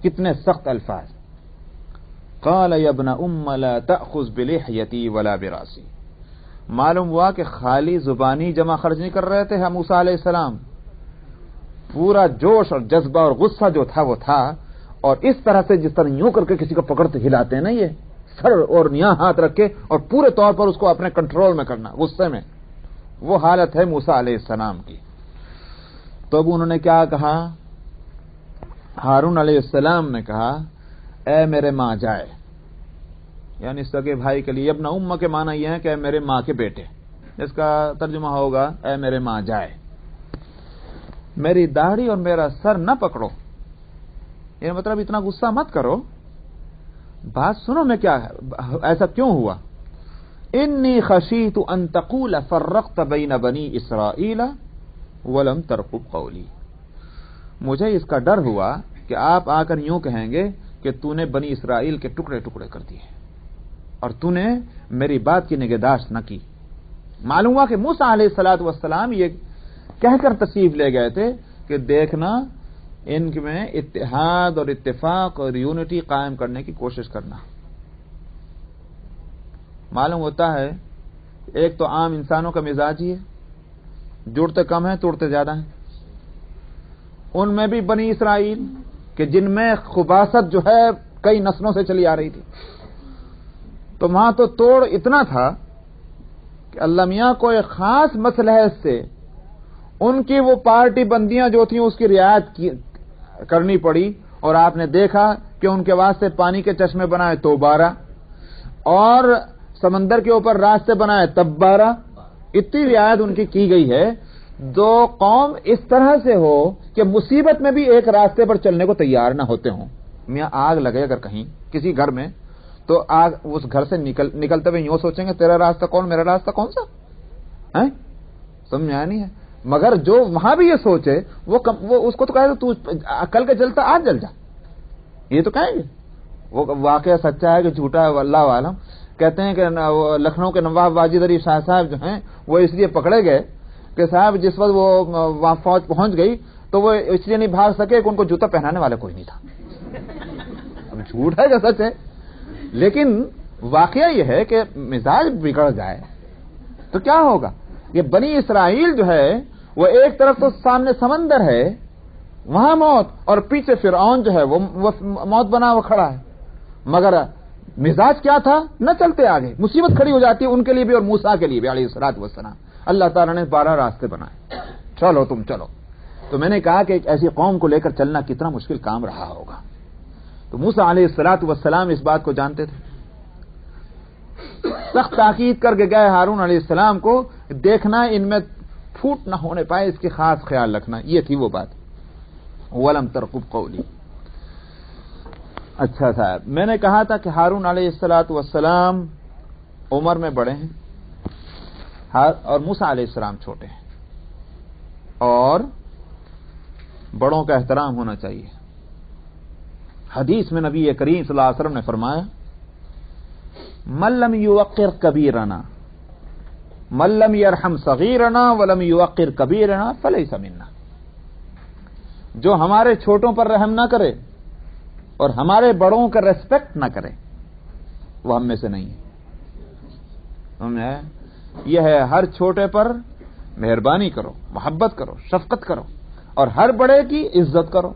کتنے سخت الفاظ. قال یا ابن ام لا تأخذ بلحیتی ولا براسی. معلوم ہوا کہ خالی زبانی جمع خرچ نہیں کر رہے تھے موسیٰ علیہ السلام، پورا جوش اور جذبہ اور غصہ جو تھا وہ تھا. اور اس طرح سے جس طرح یوں کر کے کسی کو پکڑتے ہلاتے ہیں نا، یہ سر اور یہاں ہاتھ رکھ کے اور پورے طور پر اس کو اپنے کنٹرول میں کرنا غصے میں، وہ حالت ہے موسیٰ علیہ السلام کی. تو اب انہوں نے کیا کہا؟ ہارون علیہ السلام نے کہا اے میرے ماں جائے، یعنی سگے بھائی کے لیے ابن ام کے معنی یہ ہے کہ اے میرے ماں کے بیٹے، اس کا ترجمہ ہوگا اے میرے ماں جائے، میری داڑھی اور میرا سر نہ پکڑو. یہ مطلب اتنا غصہ مت کرو، بات سنو میں کیا ہے، ایسا کیوں ہوا. انی خشیت ان تقول فرقت بین بنی اسرائیل ولم ترقب قولی. مجھے اس کا ڈر ہوا کہ آپ آ کر یوں کہیں گے کہ تو نے بنی اسرائیل کے ٹکڑے ٹکڑے کر دیے اور تو نے میری بات کی نگہداشت نہ کی. معلوم ہوا کہ موسیٰ علیہ الصلوۃ والسلام یہ کہہ کر تشریف لے گئے تھے کہ دیکھنا ان میں اتحاد اور اتفاق اور یونٹی قائم کرنے کی کوشش کرنا. معلوم ہوتا ہے ایک تو عام انسانوں کا مزاج ہی ہے، جڑتے کم ہیں توڑتے زیادہ ہیں. ان میں بھی بنی اسرائیل کہ جن میں خباثت جو ہے کئی نسلوں سے چلی آ رہی تھی، تو وہاں تو توڑ اتنا تھا کہ اللہ میاں کو ایک خاص مصلحت سے ان کی وہ پارٹی بندیاں جو تھیں اس کی رعایت کرنی پڑی. اور آپ نے دیکھا کہ ان کے واسطے پانی کے چشمے بنائے تو 12 اور سمندر کے اوپر راستے بنائے تب 12. اتنی رعایت ان کی گئی ہے. دو قوم اس طرح سے ہو کہ مصیبت میں بھی ایک راستے پر چلنے کو تیار نہ ہوتے ہوں. میاں آگ لگے اگر کہیں کسی گھر میں تو آگ اس گھر سے نکلتے ہوئے یوں سوچیں گے تیرا راستہ کون میرا راستہ کون سا، سمجھ آیا نہیں ہے. مگر جو وہاں بھی یہ سوچے وہ اس کو تو کہے تو کل کے جلتا آج جل جا، یہ تو کہیں گے. وہ واقعہ سچا ہے کہ جھوٹا ہے اللہ عالم. کہتے ہیں کہ لکھنؤ کے نواب واجد علی شاہ صاحب جو ہیں وہ اس لیے پکڑے گئے کہ صاحب جس وقت وہ وہاں فوج پہنچ گئی تو وہ اس لیے نہیں بھاگ سکے کہ ان کو جوتا پہنانے والا کوئی نہیں تھا. اب جھوٹ ہے کہ سچ ہے، لیکن واقعہ یہ ہے کہ مزاج بگڑ جائے تو کیا ہوگا. یہ بنی اسرائیل جو ہے وہ ایک طرف تو سامنے سمندر ہے وہاں موت اور پیچھے فرعون جو ہے وہ موت بنا ہوا کھڑا ہے. مگر مزاج کیا تھا، نہ چلتے آگے، مصیبت کھڑی ہو جاتی ہے ان کے لیے بھی اور موسیٰ کے لیے بھی علیہ الصلوۃ والسلام. اللہ تعالیٰ نے 12 راستے بنائے، چلو تم چلو. تو میں نے کہا کہ ایک ایسی قوم کو لے کر چلنا کتنا مشکل کام رہا ہوگا. تو موسیٰ علیہ الصلوۃ والسلام اس بات کو جانتے تھے. سخت تاکید کر کے گئے ہارون علیہ السلام کو، دیکھنا ان میں پھوٹ نہ ہونے پائے اس کی خاص خیال رکھنا. یہ تھی وہ بات. ولم ترقب قولی. اچھا صاحب، میں نے کہا تھا کہ ہارون علیہ الصلوۃ والسلام عمر میں بڑے ہیں اور موسیٰ علیہ السلام چھوٹے ہیں، اور بڑوں کا احترام ہونا چاہیے. حدیث میں نبی کریم صلی اللہ علیہ وسلم نے فرمایا من لم یوقر کبیرنا من لم یرحم صغیرنا ولم یوقر کبیرنا فلیس منا. جو ہمارے چھوٹوں پر رحم نہ کرے اور ہمارے بڑوں کا ریسپیکٹ نہ کرے وہ ہم میں سے نہیں ہے. یہ ہے ہر چھوٹے پر مہربانی کرو، محبت کرو، شفقت کرو، اور ہر بڑے کی عزت کرو.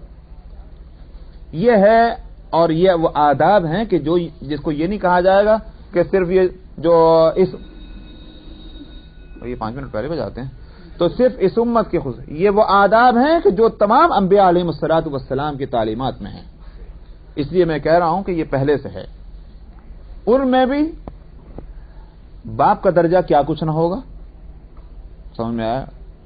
یہ ہے، اور یہ وہ آداب ہیں کہ جو جس کو یہ نہیں کہا جائے گا کہ صرف یہ جو یہ 5 منٹ پہلے بجاتے ہیں تو صرف اس امت کی یہ وہ آداب ہیں کہ جو تمام انبیاء علیہم الصلوۃ والسلام کی تعلیمات میں ہیں. اس لیے میں کہہ رہا ہوں کہ یہ پہلے سے ہے. ان میں بھی باپ کا درجہ کیا کچھ نہ ہوگا، سمجھ میں آیا.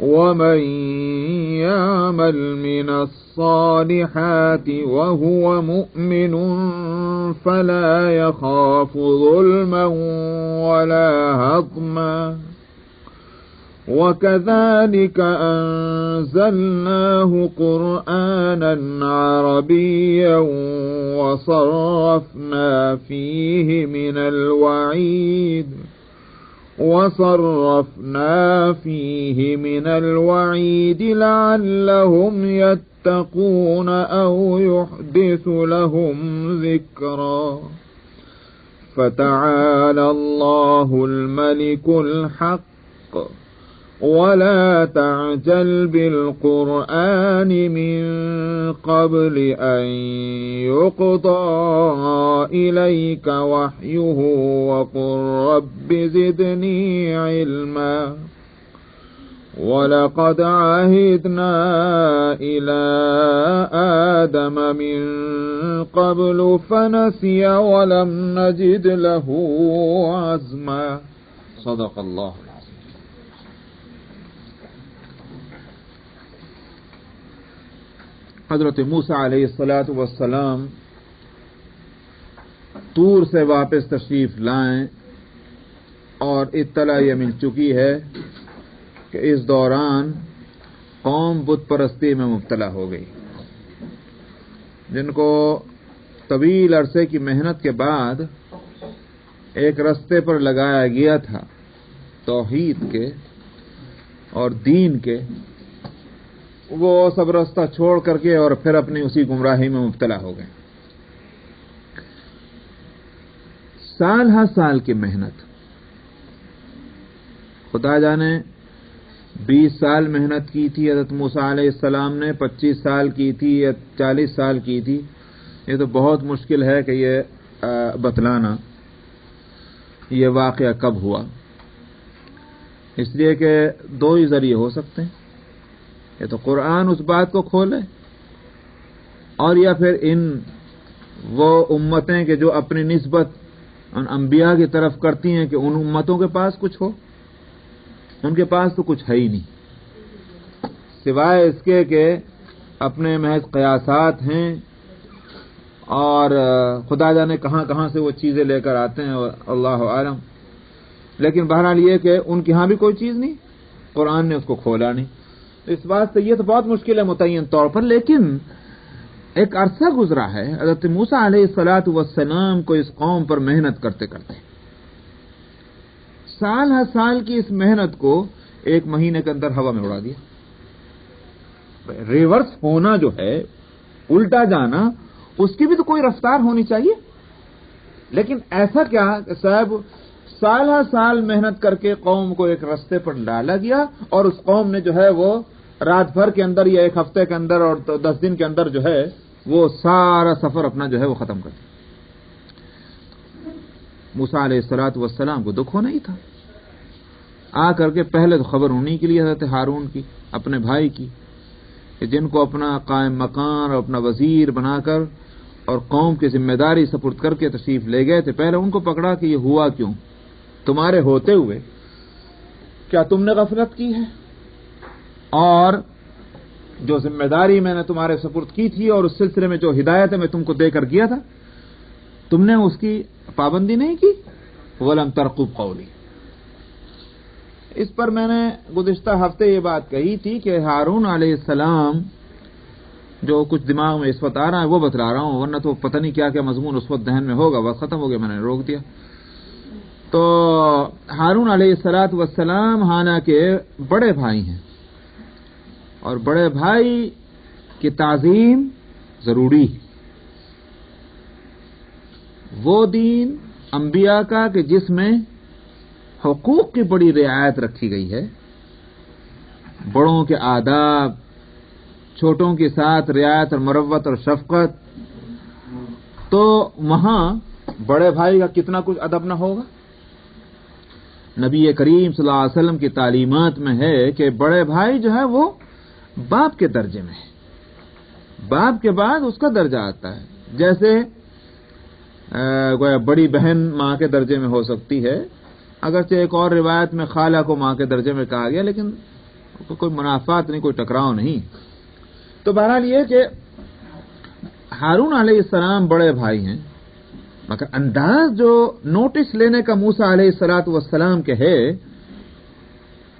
ومن يعمل من الصالحات وهو مؤمن فلا يخاف ظلما ولا هضما وكذلك أنزلناه قرآنا عربيا وصرفنا فيه من الوعيد لعلهم يتقون أو يحدث لهم ذكرا فتعالى الله الملك الحق ولا تعجل بالقرآن من قبل أن يقضى إليك وحيه وقل رب زدني علما ولقد عهدنا إلى آدم من قبل فنسي ولم نجد له عزما صدق الله. حضرت موسیٰ علیہ الصلاۃ والسلام طور سے واپس تشریف لائیں اور اطلاع یہ مل چکی ہے کہ اس دوران قوم بت پرستی میں مبتلا ہو گئی، جن کو طویل عرصے کی محنت کے بعد ایک رستے پر لگایا گیا تھا توحید کے اور دین کے، وہ سب راستہ چھوڑ کر کے اور پھر اپنی اسی گمراہی میں مبتلا ہو گئے. سال ہر سال کی محنت، خدا جانے 20 سال محنت کی تھی حضرت موسیٰ علیہ السلام نے، 25 سال کی تھی یا 40 سال کی تھی، یہ تو بہت مشکل ہے کہ یہ بتلانا یہ واقعہ کب ہوا، اس لیے کہ 2 ہی ذریعے ہو سکتے ہیں، یا تو قرآن اس بات کو کھولے اور یا پھر وہ امتیں کہ جو اپنی نسبت ان انبیاء کی طرف کرتی ہیں کہ ان امتوں کے پاس کچھ ہو، ان کے پاس تو کچھ ہے ہی نہیں سوائے اس کے کہ اپنے محض قیاسات ہیں اور خدا جانے کہاں کہاں سے وہ چیزیں لے کر آتے ہیں اللہ عالم. لیکن بہرحال یہ کہ ان کے ہاں بھی کوئی چیز نہیں، قرآن نے اس کو کھولا نہیں. اس بات سے یہ تو بہت مشکل ہے متعین طور پر، لیکن ایک عرصہ گزرا ہے حضرت موسیٰ علیہ الصلاۃ والسلام کو اس قوم پر محنت کرتے کرتے، سال ہر سال کی اس محنت کو 1 مہینے کے اندر ہوا میں اڑا دیا. ریورس ہونا جو ہے، الٹا جانا، اس کی بھی تو کوئی رفتار ہونی چاہیے. لیکن ایسا کیا کہ صاحب سال ہر سال محنت کر کے قوم کو ایک رستے پر ڈالا گیا اور اس قوم نے جو ہے وہ رات بھر کے اندر یا 1 ہفتے کے اندر اور 10 دن کے اندر جو ہے وہ سارا سفر اپنا جو ہے وہ ختم کر دیا. موسیٰ علیہ الصلاۃ والسلام کو دکھ ہونا ہی تھا. آ کر کے پہلے تو خبر ہونے کے لیے حضرت ہارون کی، اپنے بھائی کی، کہ جن کو اپنا قائم مقام اور اپنا وزیر بنا کر اور قوم کی ذمہ داری سپرد کر کے تشریف لے گئے تھے. پہلے ان کو پکڑا کہ یہ ہوا کیوں، تمہارے ہوتے ہوئے کیا تم نے غفلت کی ہے، اور جو ذمہ داری میں نے تمہارے سپرد کی تھی اور اس سلسلے میں جو ہدایت میں تم کو دے کر گیا تھا تم نے اس کی پابندی نہیں کی. وَلَمْ تَرْقُبْ قَوْلِي. اس پر میں نے گزشتہ ہفتے یہ بات کہی تھی کہ ہارون علیہ السلام جو کچھ دماغ میں اس وقت آ رہا ہے وہ بتلا رہا ہوں، ورنہ تو پتہ نہیں کیا کیا مضمون اس وقت ذہن میں ہوگا، وقت ختم ہو گیا، میں نے روک دیا. تو ہارون علیہ الصلاۃ والسلام ہانا کے بڑے بھائی ہیں، اور بڑے بھائی کی تعظیم ضروری ہے. وہ دین انبیاء کا کہ جس میں حقوق کی بڑی رعایت رکھی گئی ہے، بڑوں کے آداب، چھوٹوں کے ساتھ رعایت اور مروت اور شفقت، تو وہاں بڑے بھائی کا کتنا کچھ ادب نہ ہوگا. نبی کریم صلی اللہ علیہ وسلم کی تعلیمات میں ہے کہ بڑے بھائی جو ہے وہ باپ کے درجے میں ہے، باپ کے بعد اس کا درجہ آتا ہے. جیسے گویا بڑی بہن ماں کے درجے میں ہو سکتی ہے، اگرچہ ایک اور روایت میں خالہ کو ماں کے درجے میں کہا گیا، لیکن کوئی منافات نہیں، کوئی ٹکراؤ نہیں۔ تو بہرحال یہ کہ ہارون علیہ السلام بڑے بھائی ہیں، مگر انداز جو نوٹس لینے کا موسیٰ علیہ السلام کے ہے،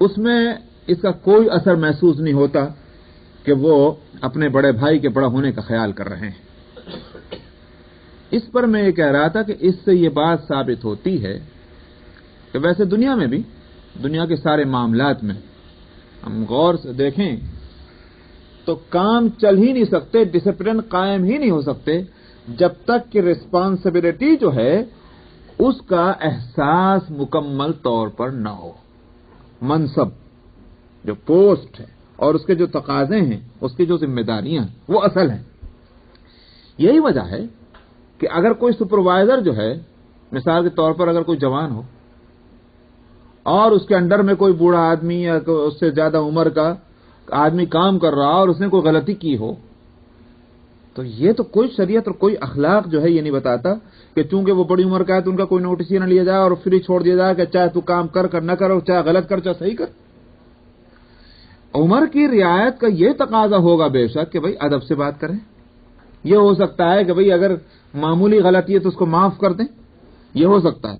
اس میں اس کا کوئی اثر محسوس نہیں ہوتا کہ وہ اپنے بڑے بھائی کے بڑا ہونے کا خیال کر رہے ہیں۔ اس پر میں یہ کہہ رہا تھا کہ اس سے یہ بات ثابت ہوتی ہے کہ ویسے دنیا میں بھی، دنیا کے سارے معاملات میں ہم غور سے دیکھیں تو کام چل ہی نہیں سکتے، ڈسپلن قائم ہی نہیں ہو سکتے جب تک کہ رسپانسبلٹی جو ہے اس کا احساس مکمل طور پر نہ ہو۔ منصب جو پوسٹ ہے اور اس کے جو تقاضے ہیں، اس کی جو ذمہ داریاں ہیں، وہ اصل ہیں۔ یہی وجہ ہے کہ اگر کوئی سپروائزر جو ہے، مثال کے طور پر اگر کوئی جوان ہو اور اس کے انڈر میں کوئی بوڑھا آدمی یا اس سے زیادہ عمر کا آدمی کام کر رہا اور اس نے کوئی غلطی کی ہو، تو یہ تو کوئی شریعت اور کوئی اخلاق جو ہے یہ نہیں بتاتا کہ چونکہ وہ بڑی عمر کا ہے تو ان کا کوئی نوٹس ہی نہ لیا جائے اور پھر ہی چھوڑ دیا جائے کہ چاہے تو کام کر نہ کرو، چاہے غلط کر چاہے صحیح کر۔ عمر کی رعایت کا یہ تقاضا ہوگا بے شک کہ بھئی ادب سے بات کریں۔ یہ ہو سکتا ہے کہ بھئی اگر معمولی غلطی ہے تو اس کو معاف کر دیں، یہ ہو سکتا ہے،